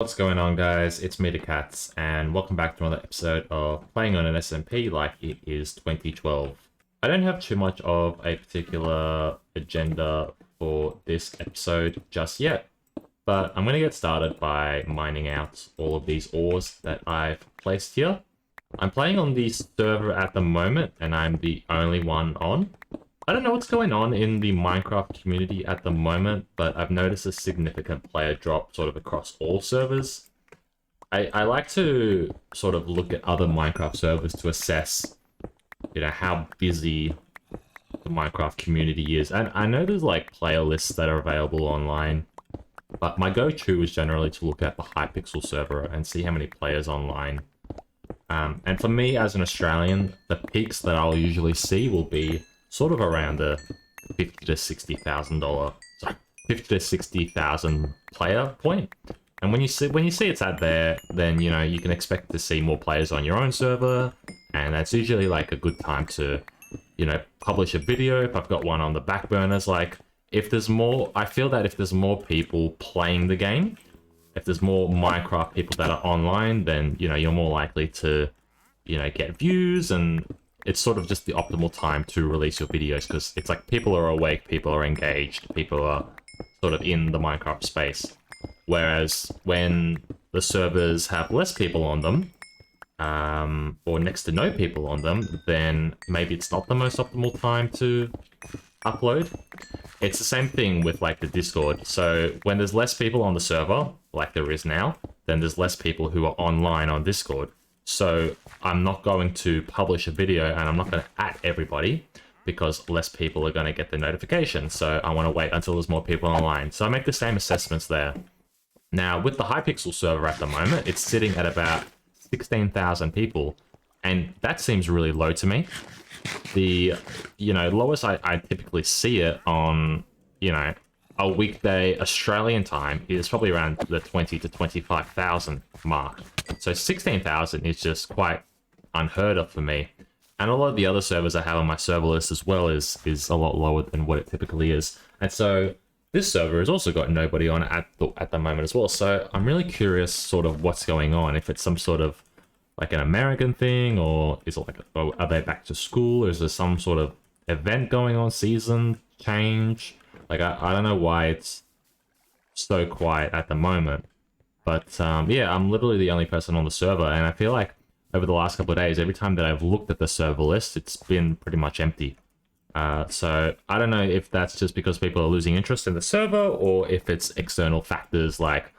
What's going on, guys? It's mcyt, and welcome back to another episode of Playing on an SMP like it is 2012. I don't have too much of a particular agenda for this episode just yet, but I'm going to get started by mining out all of these ores that I've placed here. I'm playing on the server at the moment, and I'm the only one on. I don't know what's going on in the Minecraft community at the moment, but I've noticed a significant player drop sort of across all servers. I like to sort of look at other Minecraft servers to assess, how busy the Minecraft community is. And I know there's like player lists that are available online, but my go-to is generally to look at the Hypixel server and see how many players online. And for me, as an Australian, the peaks that I'll usually see will be sort of around the $50,000 to $60,000, sorry, 50 to 60,000 player point. And when you see it's at there, then you can expect to see more players on your own server, and that's usually like a good time to, publish a video. If I've got one on the back burners, like if there's more, I feel that if there's more people playing the game, if there's more Minecraft people that are online, then you're more likely to, get views, and it's sort of just the optimal time to release your videos, because it's like people are awake, people are engaged, people are sort of in the Minecraft space. Whereas when the servers have less people on them, or next to no people on them, then maybe it's not the most optimal time to upload. It's the same thing with like the Discord. So when there's less people on the server, like there is now, then there's less people who are online on Discord. So I'm not going to publish a video, and I'm not going to at everybody, because less people are going to get the notification. So I want to wait until there's more people online. So I make the same assessments there. Now, with the Hypixel server at the moment, it's sitting at about 16,000 people, and that seems really low to me. The, lowest I typically see it on, a weekday Australian time is probably around the 20 to 25,000 mark. So 16,000 is just quite unheard of for me. And a lot of the other servers I have on my server list as well is a lot lower than what it typically is. And so this server has also got nobody on at the moment as well. So I'm really curious sort of what's going on. If it's some sort of like an American thing, or is it like, are they back to school? Or is there some sort of event going on, season change? Like, I don't know why it's so quiet at the moment. But yeah, I'm literally the only person on the server, and I feel like over the last couple of days, every time that I've looked at the server list, it's been pretty much empty. So I don't know if that's just because people are losing interest in the server, or if it's external factors like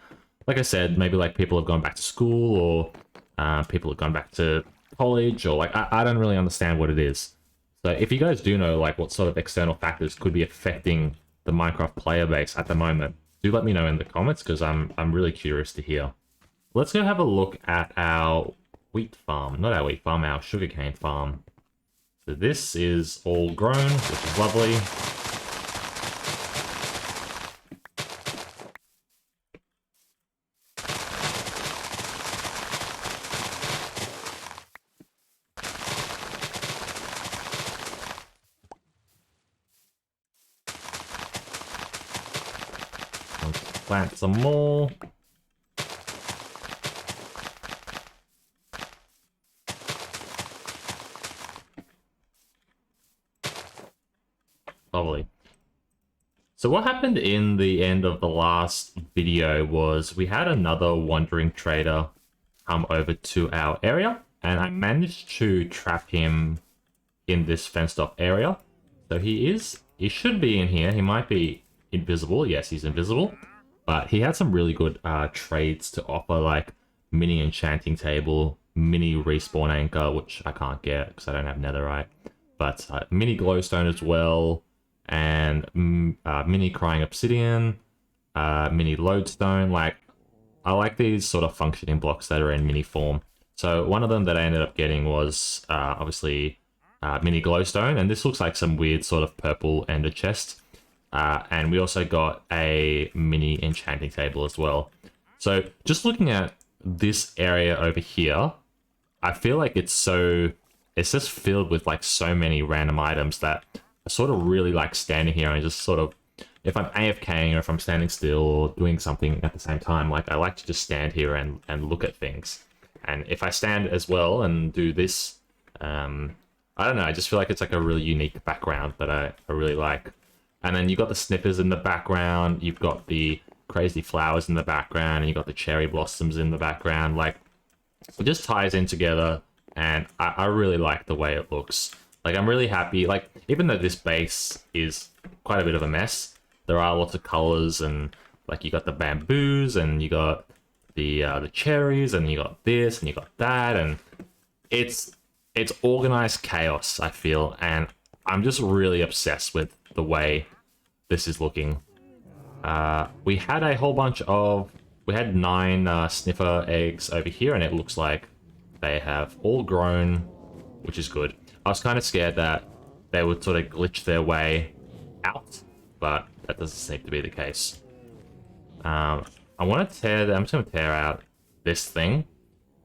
I said, maybe like people have gone back to school, or people have gone back to college, or like I don't really understand what it is. So if you guys do know like what sort of external factors could be affecting the Minecraft player base at the moment, do let me know in the comments, because I'm really curious to hear. Let's go have a look at our wheat farm. Not our wheat farm, our sugarcane farm. So this is all grown, which is lovely. Let's plant some more. Lovely. So what happened in the end of the last video was we had another wandering trader come over to our area, and I managed to trap him in this fenced off area. So he should be in here. He might be invisible. Yes, he's invisible. But he had some really good trades to offer, like mini enchanting table, mini respawn anchor, which I can't get because I don't have netherite. But mini glowstone as well, and mini crying obsidian, mini lodestone. Like, I like these sort of functioning blocks that are in mini form. So one of them that I ended up getting was obviously mini glowstone, and this looks like some weird sort of purple ender chest. And we also got a mini enchanting table as well. So just looking at this area over here, I feel like it's just filled with like so many random items that I sort of really like standing here and just sort of if I'm AFKing or if I'm standing still or doing something at the same time, like I like to just stand here and look at things. And if I stand as well and do this, I don't know, I just feel like it's like a really unique background that I really like. And then you've got the snippers in the background, you've got the crazy flowers in the background, and you've got the cherry blossoms in the background. Like, it just ties in together, and I really like the way it looks. Like, I'm really happy. Like, even though this base is quite a bit of a mess, there are lots of colors, and like you got the bamboos, and you got the cherries, and you got this, and you got that, and it's organized chaos, I feel, and I'm just really obsessed with the way this is looking. We had a whole bunch of... We had 9 sniffer eggs over here, and it looks like they have all grown, which is good. I was kind of scared that they would sort of glitch their way out, but that doesn't seem to be the case. I want to tear... I'm just going to tear out this thing.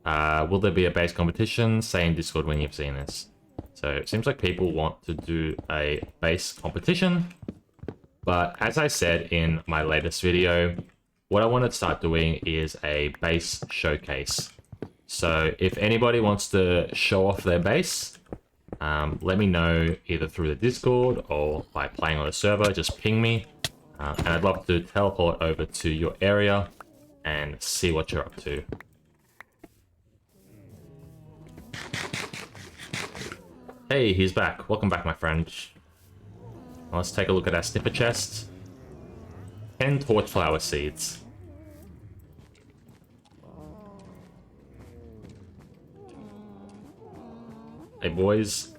Will there be a base competition? Say in Discord when you've seen this. So it seems like people want to do a base competition. But as I said in my latest video, what I want to start doing is a base showcase. So if anybody wants to show off their base, let me know either through the Discord or by playing on the server. Just ping me. And I'd love to teleport over to your area and see what you're up to. Hey, he's back. Welcome back, my friend. Let's take a look at our snipper chest. 10 torchflower seeds. Hey, boys.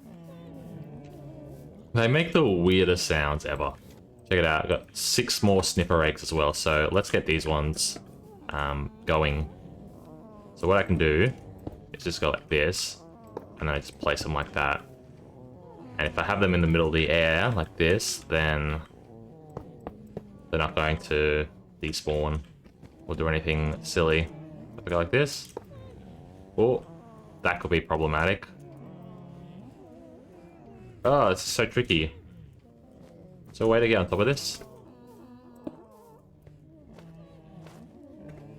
They make the weirdest sounds ever. Check it out. I've got 6 more snipper eggs as well, so let's get these ones going. So what I can do is just go like this, and then I just place them like that. And if I have them in the middle of the air, like this, then they're not going to despawn or do anything silly. If I go like this, oh, that could be problematic. Oh, this is so tricky. So a way to get on top of this?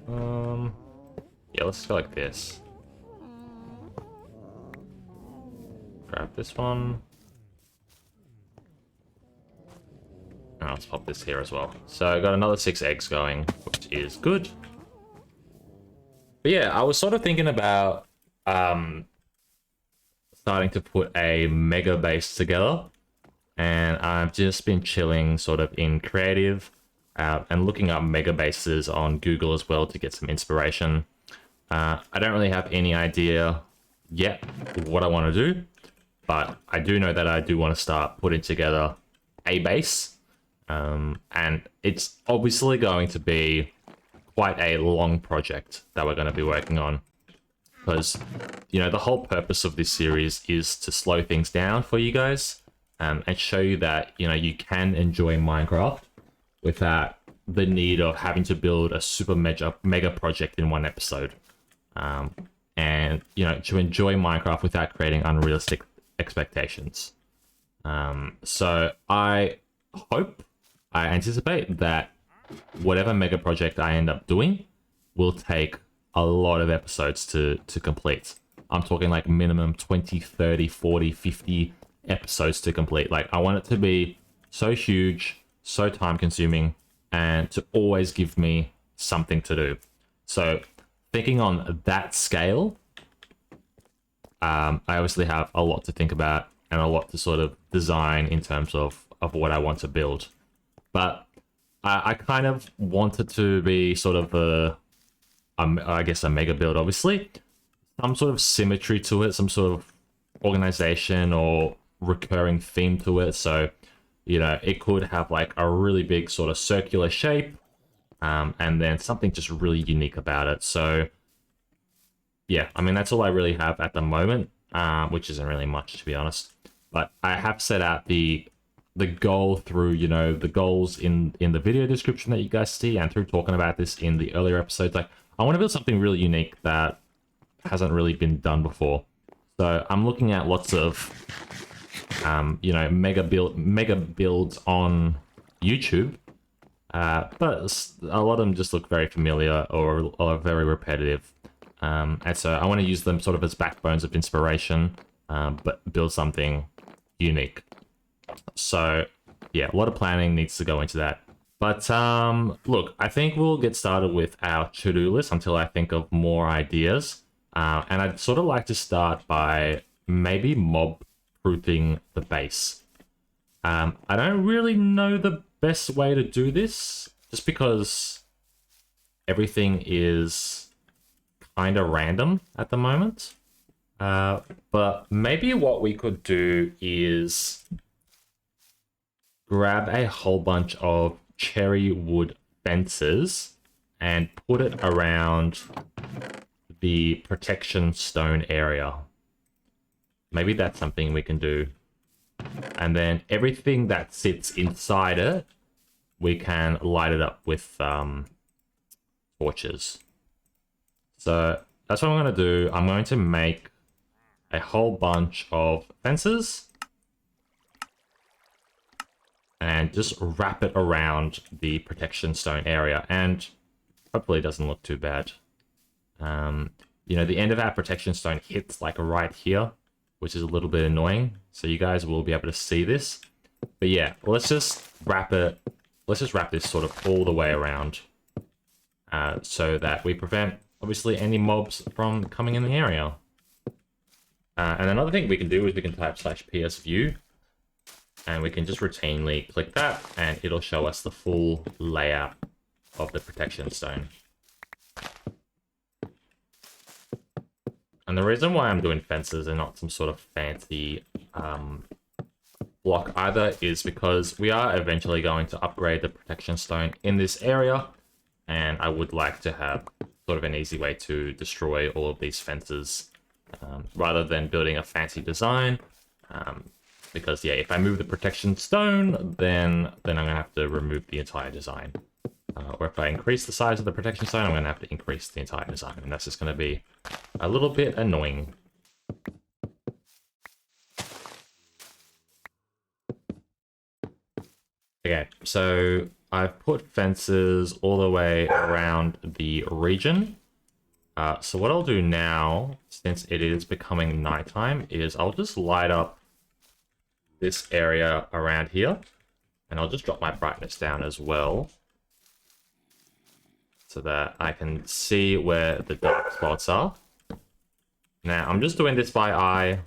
Yeah, let's go like this. Grab this one. And let's pop this here as well. So I got another 6 eggs going, which is good. But yeah, I was sort of thinking about starting to put a mega base together. And I've just been chilling sort of in creative and looking up mega bases on Google as well to get some inspiration. I don't really have any idea yet what I want to do, but I do know that I do want to start putting together a base. And it's obviously going to be quite a long project that we're going to be working on. Because, you know, the whole purpose of this series is to slow things down for you guys. And show you that, you know, you can enjoy Minecraft without the need of having to build a super mega project in one episode. And, you know, to enjoy Minecraft without creating unrealistic expectations. So I anticipate that whatever mega project I end up doing will take a lot of episodes to complete. I'm talking like minimum 20, 30, 40, 50 episodes to complete. Like, I want it to be so huge, so time consuming, and to always give me something to do. So thinking on that scale, I obviously have a lot to think about and a lot to sort of design in terms of what I want to build. But I kind of want it to be sort of I guess a mega build, obviously. Some sort of symmetry to it, some sort of organization or recurring theme to it. So, you know, it could have like a really big sort of circular shape, and then something just really unique about it. So yeah, I mean, that's all I really have at the moment, which isn't really much, to be honest. But I have set out the goal through, you know, the goals in the video description that you guys see, and through talking about this in the earlier episodes. Like, I want to build something really unique that hasn't really been done before. So I'm looking at lots of you know, mega builds on YouTube. But a lot of them just look very familiar or very repetitive. And so I want to use them sort of as backbones of inspiration, but build something unique. So yeah, a lot of planning needs to go into that. But look, I think we'll get started with our to-do list until I think of more ideas. And I'd sort of like to start by maybe mob-proofing the base. I don't really know the best way to do this, just because everything is kind of random at the moment. But maybe what we could do is grab a whole bunch of cherry wood fences and put it around the protection stone area. Maybe that's something we can do. And then everything that sits inside it, we can light it up with torches. So that's what I'm going to do. I'm going to make a whole bunch of fences and just wrap it around the protection stone area, and hopefully it doesn't look too bad. You know, the end of our protection stone hits like right here, which is a little bit annoying, so you guys will be able to see this. But yeah, let's just wrap it, let's just wrap this sort of all the way around, so that we prevent obviously any mobs from coming in the area. And another thing we can do is we can type /psview, and we can just routinely click that, and it'll show us the full layout of the protection stone. And the reason why I'm doing fences and not some sort of fancy block either is because we are eventually going to upgrade the protection stone in this area, and I would like to have sort of an easy way to destroy all of these fences rather than building a fancy design. Because yeah, if I move the protection stone, then I'm gonna have to remove the entire design. Or if I increase the size of the protection stone, I'm gonna have to increase the entire design, and that's just gonna be a little bit annoying. Okay, so I've put fences all the way around the region. So what I'll do now, since it is becoming nighttime, is I'll just light up this area around here, and I'll just drop my brightness down as well, so that I can see where the dark spots are. Now, I'm just doing this by eye.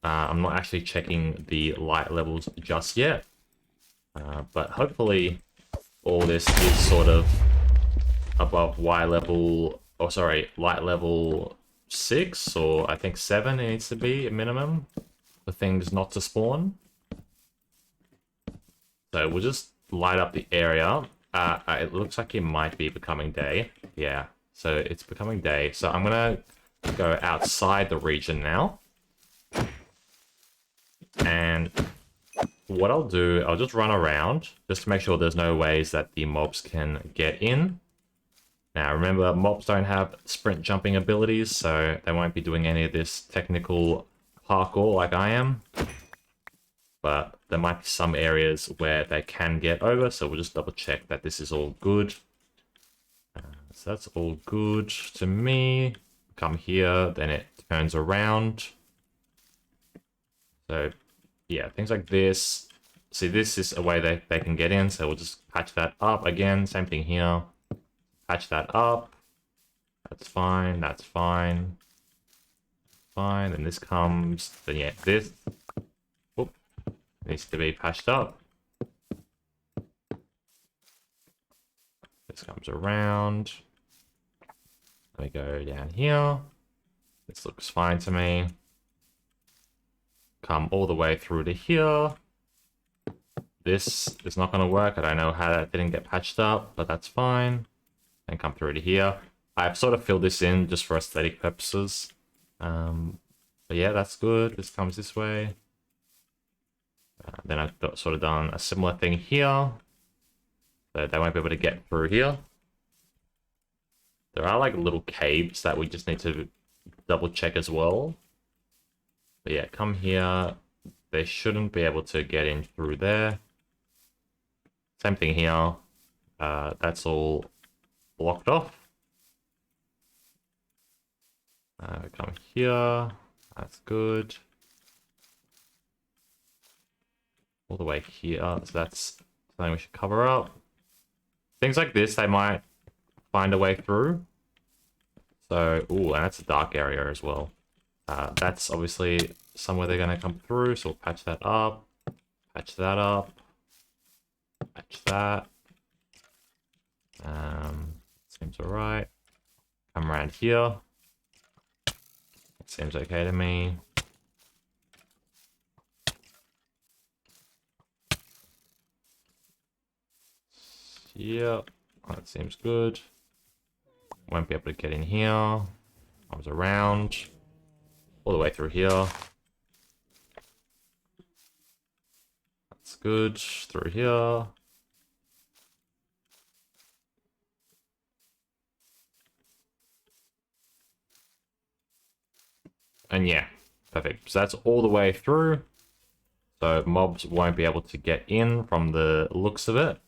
I'm not actually checking the light levels just yet. But hopefully all this is sort of above light level 6, or I think 7 it needs to be a minimum for things not to spawn. So we'll just light up the area. It looks like it might be becoming day. Yeah, so it's becoming day. So I'm gonna go outside the region now. And what I'll do, I'll just run around just to make sure there's no ways that the mobs can get in. Now remember, mobs don't have sprint jumping abilities, so they won't be doing any of this technical parkour like I am. But there might be some areas where they can get over, so we'll just double check that this is all good. So that's all good to me. Come here, then it turns around. So yeah, things like this. See, this is a way they can get in, so we'll just patch that up. Again, same thing here. Patch that up. That's fine, that's fine. Fine, and this comes, then yeah, this needs to be patched up. This comes around. Let me go down here. This looks fine to me. Come all the way through to here. This is not going to work. I don't know how that didn't get patched up, but that's fine. And come through to here. I've sort of filled this in just for aesthetic purposes. But yeah, that's good. This comes this way. Then I've sort of done a similar thing here. So they won't be able to get through here. There are like little caves that we just need to double check as well. But yeah, come here. They shouldn't be able to get in through there. Same thing here. That's all blocked off. We come here. That's good. All the way here. So that's something we should cover up. Things like this, they might find a way through. So, ooh, and that's a dark area as well. That's obviously somewhere they're going to come through, so we'll patch that up. Patch that up. Patch that. Seems alright. Come around here. It seems okay to me. Yep, that seems good. Won't be able to get in here. Comes around. All the way through here. That's good. Through here. And yeah, perfect. So that's all the way through. So mobs won't be able to get in from the looks of it.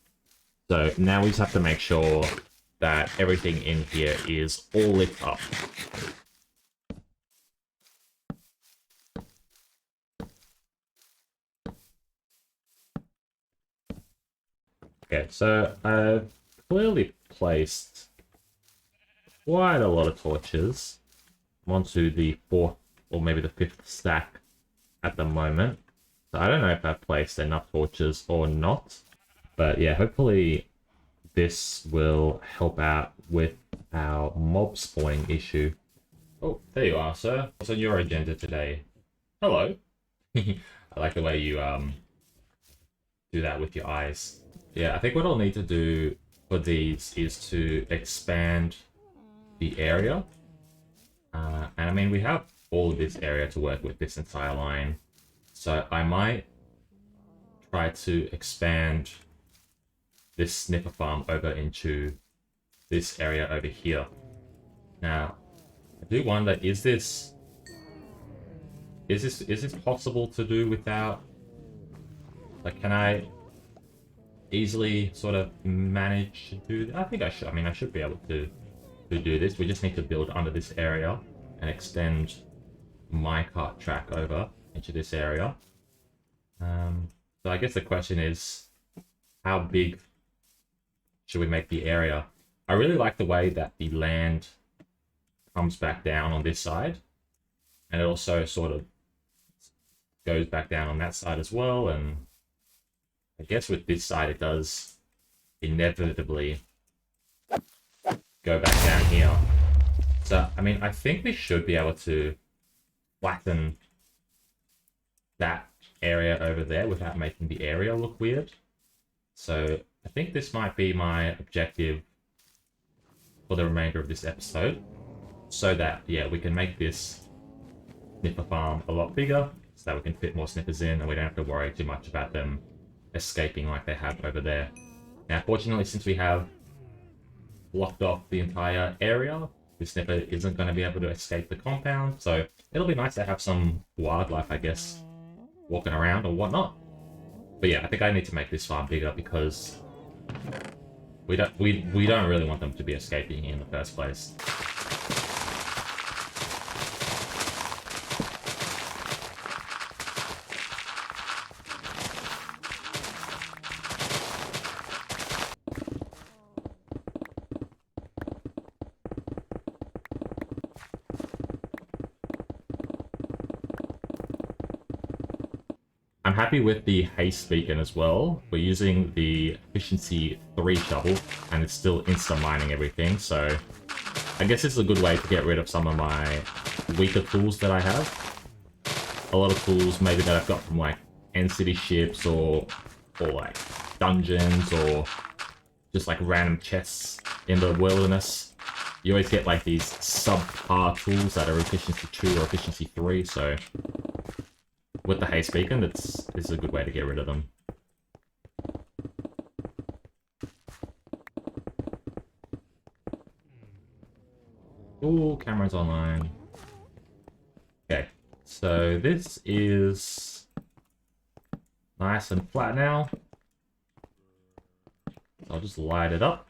So now we just have to make sure that everything in here is all lit up. Okay, so I've clearly placed quite a lot of torches onto the fourth or maybe the fifth stack at the moment. So I don't know if I've placed enough torches or not. But yeah, hopefully this will help out with our mob spawning issue. Oh, there you are, sir. What's on your agenda today? Hello. I like the way you do that with your eyes. Yeah, I think what I'll need to do for these is to expand the area. And I mean, we have all of this area to work with, this entire line. So I might try to expand this snipper farm over into this area over here. Now, I do wonder, is this possible to do without, like, can I easily sort of manage to do that? I think I should. I mean, I should be able to do this. We just need to build under this area and extend my cart track over into this area. So I guess the question is, how big should we make the area? I really like the way that the land comes back down on this side, and it also sort of goes back down on that side as well. And I guess with this side, it does inevitably go back down here. So, I mean, I think we should be able to flatten that area over there without making the area look weird. So, I think this might be my objective for the remainder of this episode, so that, yeah, we can make this snipper farm a lot bigger, so that we can fit more snippers in and we don't have to worry too much about them escaping like they have over there. Now, fortunately, since we have blocked off the entire area, the snipper isn't going to be able to escape the compound, so it'll be nice to have some wildlife, I guess, walking around or whatnot. But yeah, I think I need to make this farm bigger because we don't really want them to be escaping here in the first place. I'm happy with the haste beacon as well. We're using the efficiency 3 shovel, and it's still insta-mining everything, so I guess it's a good way to get rid of some of my weaker tools that I have. A lot of tools maybe that I've got from like end city ships or like dungeons or just like random chests in the wilderness. You always get like these subpar tools that are efficiency 2 or efficiency 3, so with the haste beacon, this is a good way to get rid of them. Ooh, camera's online. Okay, so this is nice and flat now. I'll just light it up.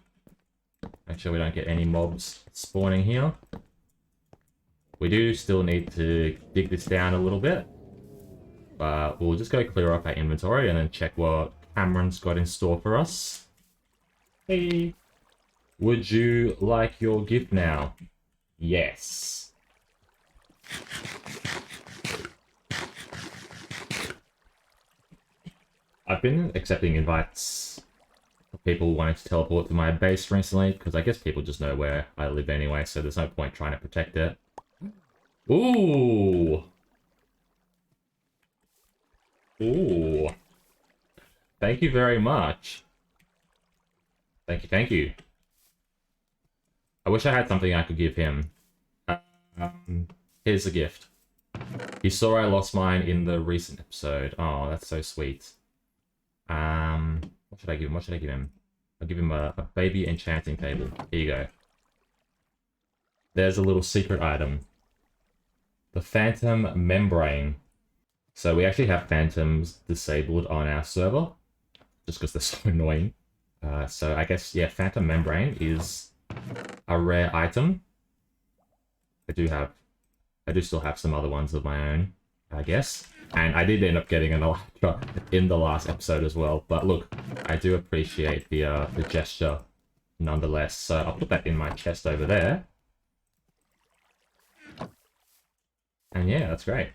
Make sure we don't get any mobs spawning here. We do still need to dig this down a little bit. But we'll just go clear up our inventory and then check what Cameron's got in store for us. Hey! Would you like your gift now? Yes. I've been accepting invites for people wanting to teleport to my base recently, because I guess people just know where I live anyway, so there's no point trying to protect it. Ooh! Ooh. Thank you very much. Thank you, thank you. I wish I had something I could give him. Here's a gift. He saw I lost mine in the recent episode. Oh, that's so sweet. What should I give him? What should I give him? I'll give him a baby enchanting table. Here you go. There's a little secret item. The phantom membrane. So we actually have phantoms disabled on our server, just because they're so annoying. So I guess, yeah, phantom membrane is a rare item. I do still have some other ones of my own, I guess. And I did end up getting an Elytra in the last episode as well. But look, I do appreciate the gesture nonetheless. So I'll put that in my chest over there. And yeah, that's great.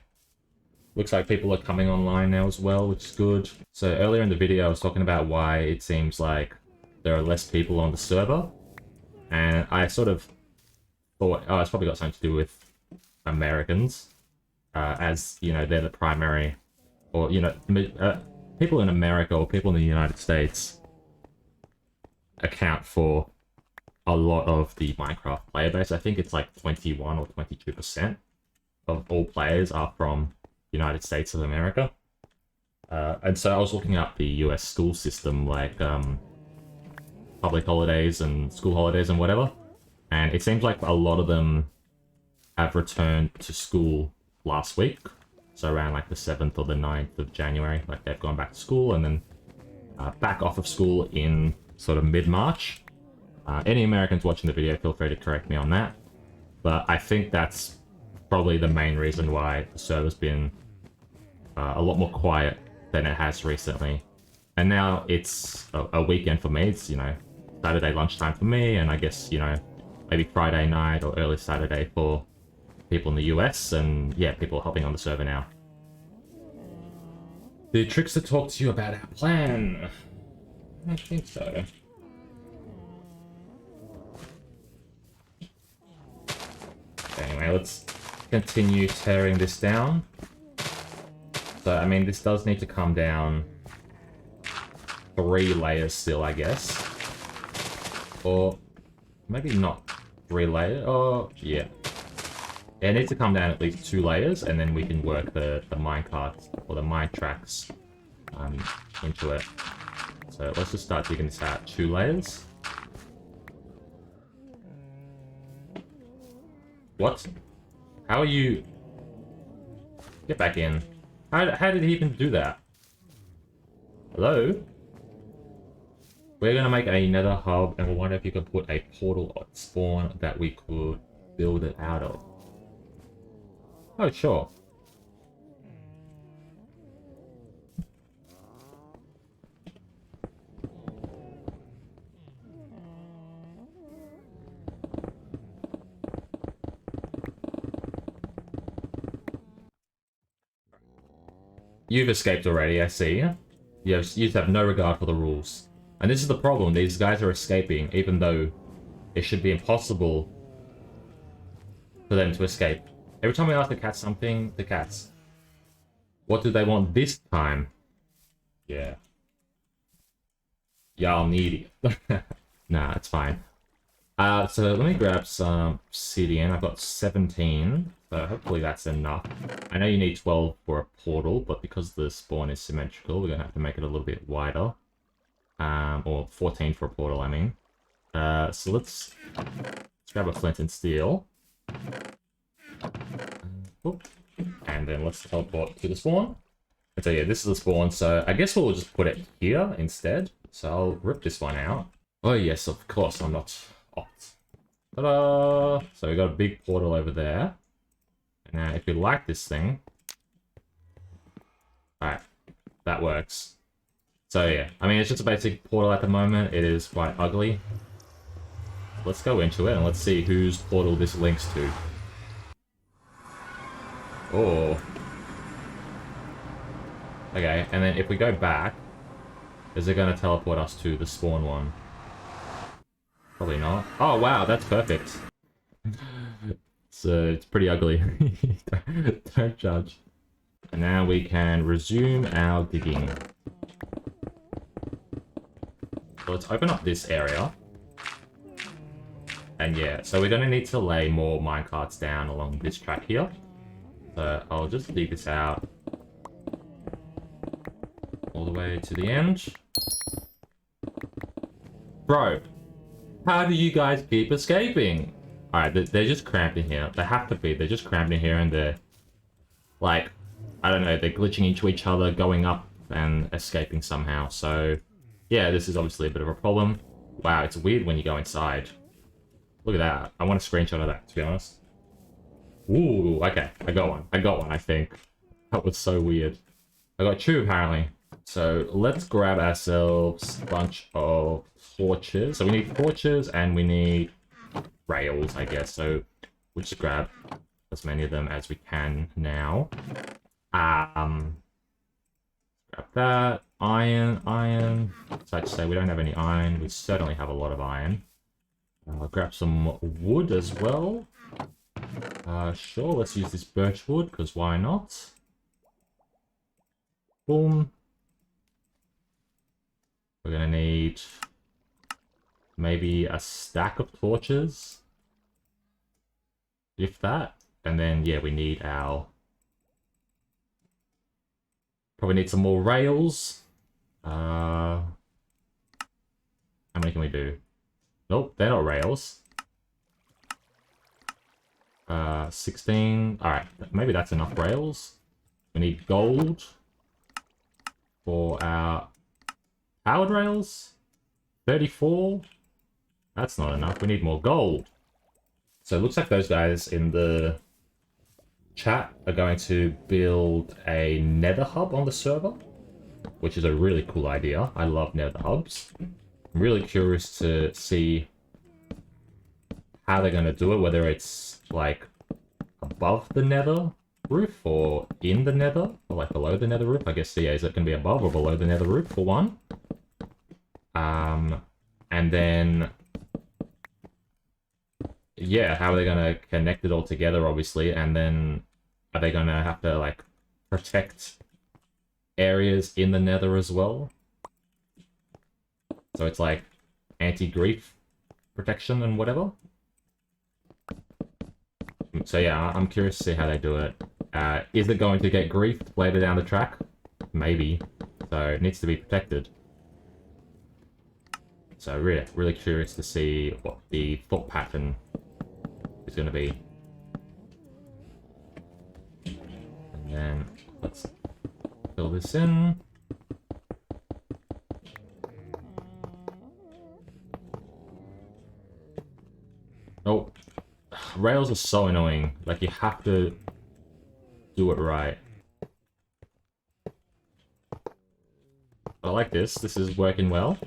Looks like people are coming online now as well, which is good. So earlier in the video, I was talking about why it seems like there are less people on the server. And I sort of thought, oh, it's probably got something to do with Americans. As, you know, they're the primary, or, you know, people in America or people in the United States account for a lot of the Minecraft player base. I think it's like 21 or 22% of all players are from United States of America. And so I was looking up the US school system, like public holidays and school holidays and whatever. And it seems like a lot of them have returned to school last week. So around like the 7th or the 9th of January, like they've gone back to school and then back off of school in sort of mid-March. Any Americans watching the video, feel free to correct me on that. But I think that's probably the main reason why the server's been a lot more quiet than it has recently. And now it's a weekend for me. It's, you know, Saturday lunchtime for me, and I guess, you know, maybe Friday night or early Saturday for people in the US, and yeah, people are hopping on the server now. The tricks to talk to you about our plan. I think so. Anyway, let's continue tearing this down. So, I mean, this does need to come down 3 layers still, I guess. Or maybe not 3 layers. Oh, yeah. Yeah, it needs to come down at least 2 layers, and then we can work the minecart or the mine tracks into it. So let's just start digging this out. 2 layers. What? How are you? Get back in. How did he even do that? Hello? We're gonna make a nether hub, and we wonder if you could put a portal at spawn that we could build it out of. Oh, sure. You've escaped already, I see. You just have no regard for the rules. And this is the problem, these guys are escaping, even though it should be impossible for them to escape. Every time we ask the cats something, the cats. What do they want this time? Yeah. Y'all need it. Nah, it's fine. So let me grab some obsidian. I've got 17, so hopefully that's enough. I know you need 12 for a portal, but because the spawn is symmetrical, we're gonna have to make it a little bit wider. Or 14 for a portal, I mean. So let's grab a flint and steel. And then let's teleport to the spawn. And so yeah, this is the spawn, so I guess we'll just put it here instead. So I'll rip this one out. Oh yes, of course, I'm not opt. Ta-da! So we got a big portal over there. Now, if you like this thing... Alright, that works. So yeah, I mean, it's just a basic portal at the moment. It is quite ugly. Let's go into it and let's see whose portal this links to. Oh. Okay, and then if we go back, is it going to teleport us to the spawn one? Probably not. Oh, wow, that's perfect. So it's pretty ugly. Don't judge. And now we can resume our digging. So let's open up this area. And yeah, so we're going to need to lay more minecarts down along this track here. So I'll just dig this out all the way to the end. Bro, how do you guys keep escaping? Alright, they're just cramped in here. They have to be. They're just cramped in here and they're... Like, I don't know, they're glitching into each other, going up and escaping somehow. So, yeah, this is obviously a bit of a problem. Wow, it's weird when you go inside. Look at that. I want a screenshot of that, to be honest. Ooh, okay. I got one, I think. That was so weird. I got two, apparently. So, let's grab ourselves a bunch of torches. So we need torches and we need rails, I guess. So, we'll just grab as many of them as we can now. Grab that. Iron. So I'd say we don't have any iron. We certainly have a lot of iron. I'll grab some wood as well. Sure, let's use this birch wood, because why not? Boom. We're gonna need maybe a stack of torches. If that. And then, yeah, we need our... Probably need some more rails. How many can we do? Nope, they're not rails. 16. Alright, maybe that's enough rails. We need gold for our powered rails. 34. That's not enough. We need more gold. So it looks like those guys in the chat are going to build a nether hub on the server, which is a really cool idea. I love nether hubs. I'm really curious to see how they're going to do it, whether it's like above the nether roof or in the nether, or like below the nether roof. I guess, yeah, is it going to be above or below the nether roof for one? And then, yeah, how are they going to connect it all together, obviously, and then are they going to have to, like, protect areas in the nether as well? So it's like anti-grief protection and whatever. So yeah, I'm curious to see how they do it. Is it going to get griefed later down the track? Maybe. So it needs to be protected. So really curious to see what the thought pattern is going to be. And then let's fill this in. Oh, rails are so annoying. Like, you have to do it right. I like this. This is working well.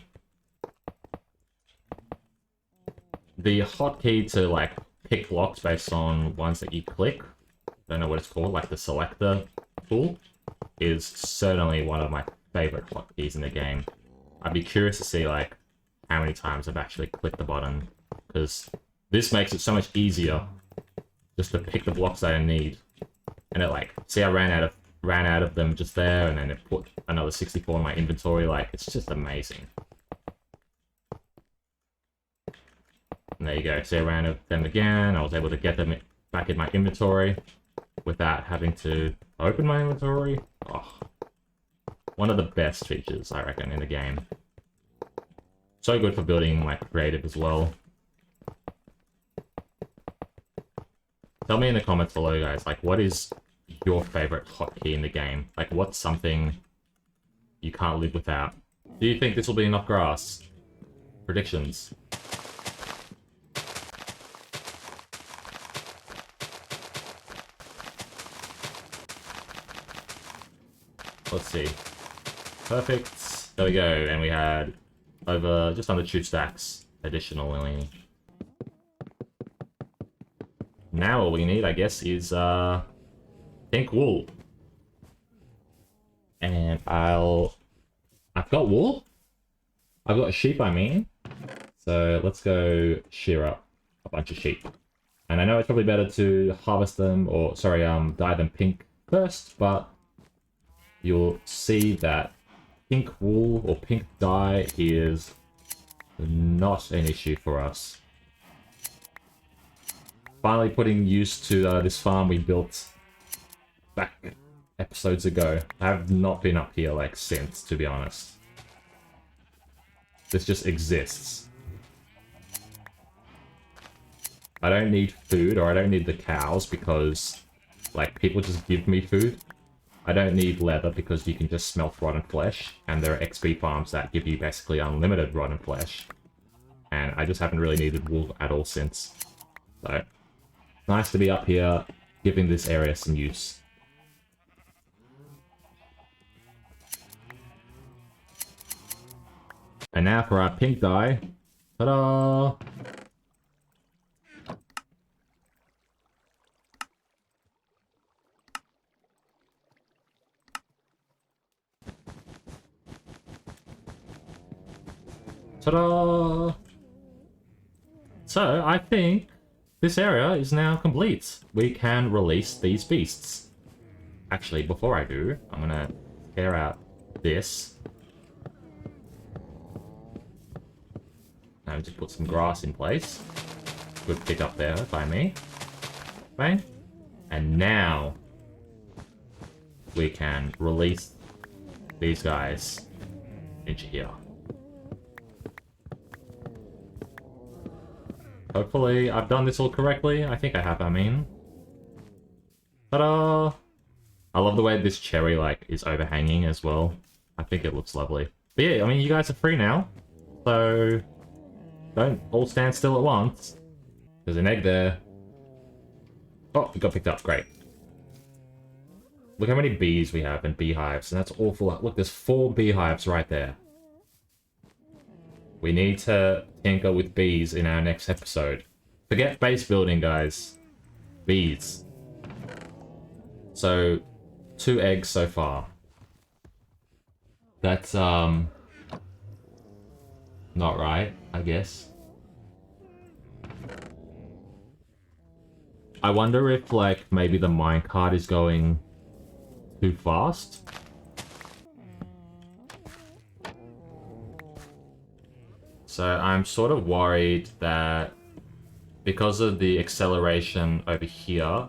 The hotkey to, like, pick blocks based on ones that you click, I don't know what it's called, like the selector tool, is certainly one of my favorite hotkeys in the game. I'd be curious to see, like, how many times I've actually clicked the button, because this makes it so much easier just to pick the blocks that I need. And it, like, see, I ran out of them just there, and then it put another 64 in my inventory. Like, it's just amazing. And there you go. See, I ran out of them again. I was able to get them back in my inventory without having to open my inventory. Oh, one of the best features, I reckon, in the game. So good for building, like, creative as well. Tell me in the comments below, guys, like, what is your favorite hotkey in the game? Like, what's something you can't live without? Do you think this will be enough grass? Predictions. Let's see. Perfect. There we go. And we had over just under 2 stacks additionally. Now all we need, I guess, is pink wool. And I've got wool. I've got sheep, I mean. So let's go shear up a bunch of sheep. And I know it's probably better to harvest them, or sorry, dye them pink first, but you'll see that pink wool or pink dye is not an issue for us. Finally putting use to this farm we built back episodes ago. I have not been up here like since, to be honest. This just exists. I don't need food, or I don't need the cows because like people just give me food. I don't need leather because you can just smelt rotten flesh, and there are XP farms that give you basically unlimited rotten flesh. And I just haven't really needed wool at all since. So, nice to be up here, giving this area some use. And now for our pink dye. Ta-da! Ta-da! So, I think this area is now complete. We can release these beasts. Actually, before I do, I'm gonna tear out this. Now just put some grass in place. Good pick up there by me. Bang. And now we can release these guys into here. Hopefully I've done this all correctly. I think I have, I mean. Ta-da! I love the way this cherry, like, is overhanging as well. I think it looks lovely. But yeah, I mean, you guys are free now. So, don't all stand still at once. There's an egg there. Oh, it got picked up. Great. Look how many bees we have and beehives. And that's awful. Look, there's 4 beehives right there. We need to tinker with bees in our next episode. Forget base building, guys. Bees. So, 2 eggs so far. That's, not right, I guess. I wonder if, like, maybe the minecart is going too fast. So I'm sort of worried that because of the acceleration over here,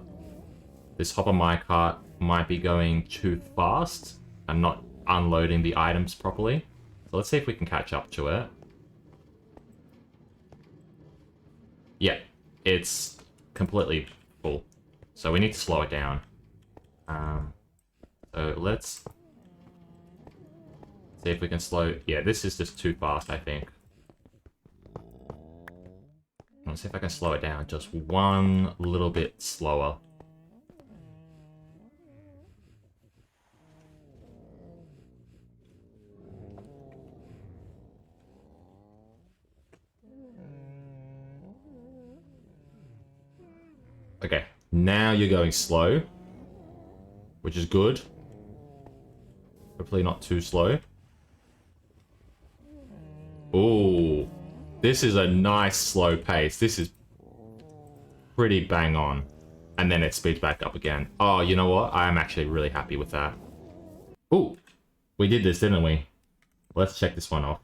this hopper minecart might be going too fast and not unloading the items properly. So let's see if we can catch up to it. Yeah, it's completely full. So we need to slow it down. So let's see if we can slow... Yeah, this is just too fast, I think. Let's see if I can slow it down just one little bit slower. Okay, now you're going slow, which is good. Hopefully not too slow. Ooh. This is a nice slow pace. This is pretty bang on. And then it speeds back up again. Oh, you know what? I am actually really happy with that. Ooh, we did this, didn't we? Let's check this one off.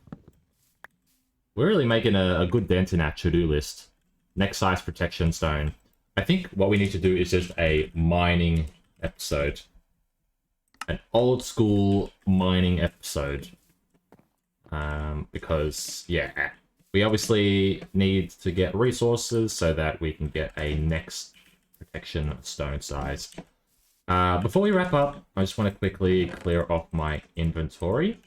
We're really making a good dent in our to-do list. Next size protection stone. I think what we need to do is just a mining episode. An old school mining episode. Because, yeah... We obviously need to get resources so that we can get a next protection stone size. Before we wrap up, I just want to quickly clear off my inventory.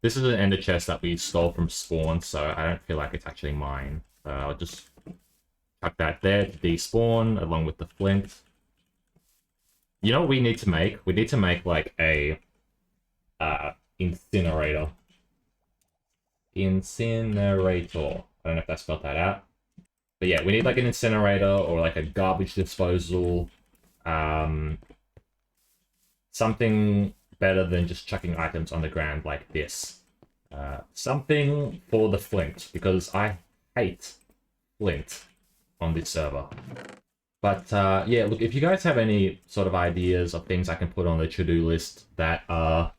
This is an ender chest that we stole from spawn, so I don't feel like it's actually mine. I'll just chuck that there to despawn along with the flint. You know what we need to make? We need to make like a incinerator. Incinerator. I don't know if I spelled that out. But yeah, we need like an incinerator or like a garbage disposal. Something better than just chucking items on the ground like this. Something for the flint, because I hate flint on this server. But yeah, look, if you guys have any sort of ideas of things I can put on the to-do list that are,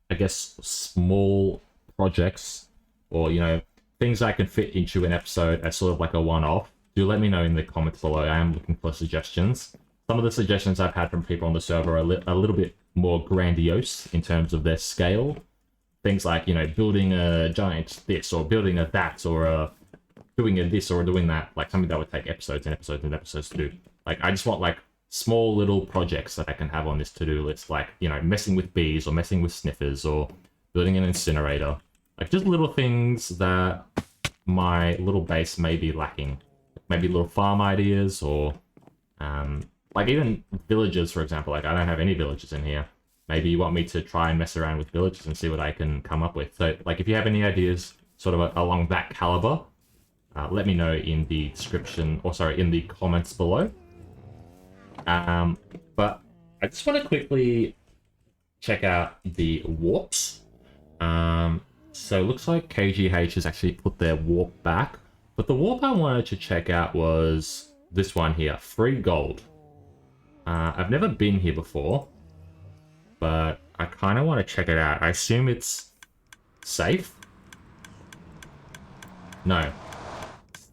I guess, small projects, or, you know, things I can fit into an episode as sort of like a one-off, do let me know in the comments below. I am looking for suggestions. Some of the suggestions I've had from people on the server are a little bit more grandiose in terms of their scale. Things like, you know, building a giant this, or building a that, or doing a this or doing that. Like something that would take episodes and episodes and episodes to do. Like, I just want, like, small little projects that I can have on this to-do list. Like, you know, messing with bees, or messing with sniffers, or building an incinerator. Like, just little things that my little base may be lacking. Maybe little farm ideas, or like even villages, for example. Like, I don't have any villages in here. Maybe you want me to try and mess around with villages and see what I can come up with. So, like, if you have any ideas sort of along that caliber, let me know in the description, or sorry, in the comments below. But I just want to quickly check out the warps. So it looks like KGH has actually put their warp back. But the warp I wanted to check out was this one here, free gold. I've never been here before, but I kind of want to check it out. I assume it's safe? No,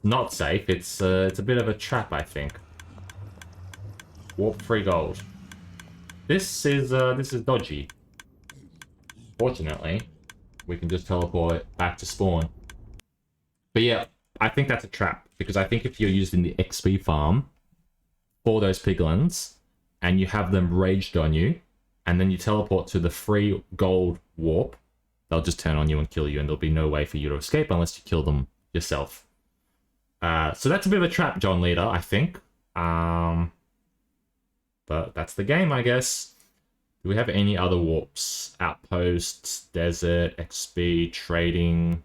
not safe. It's a bit of a trap, I think. Warp free gold. This is dodgy. Fortunately, we can just teleport back to spawn. But yeah, I think that's a trap, because I think if you're using the XP farm for those piglins, and you have them raged on you, and then you teleport to the free gold warp, they'll just turn on you and kill you, and there'll be no way for you to escape unless you kill them yourself. So that's a bit of a trap, John Leader, I think. But that's the game, I guess. Do we have any other warps? Outposts, desert, XP, trading,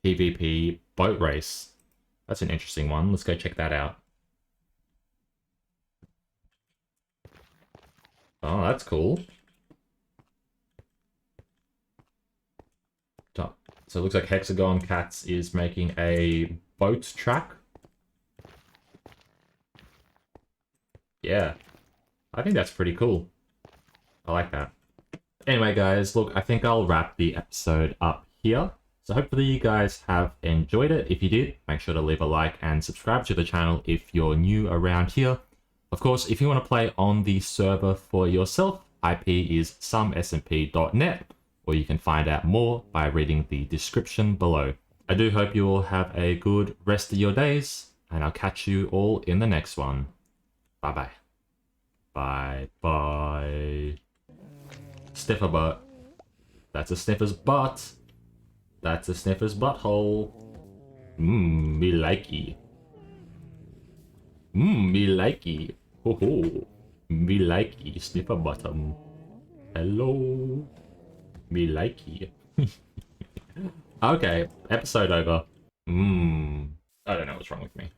PvP, boat race. That's an interesting one. Let's go check that out. Oh, that's cool. So it looks like Hexagon Cats is making a boat track. Yeah, I think that's pretty cool. I like that. Anyway, guys, look, I think I'll wrap the episode up here. So hopefully you guys have enjoyed it. If you did, make sure to leave a like and subscribe to the channel if you're new around here. Of course, if you want to play on the server for yourself, IP is somesmp.net, or you can find out more by reading the description below. I do hope you all have a good rest of your days, and I'll catch you all in the next one. Bye-bye. Bye-bye. Sniffer butt. That's a sniffer's butt. That's a sniffer's butthole. Me likey. Me likey. Ho ho. Me likey. Sniffer bottom. Hello. Me likey. Okay, episode over. I don't know what's wrong with me.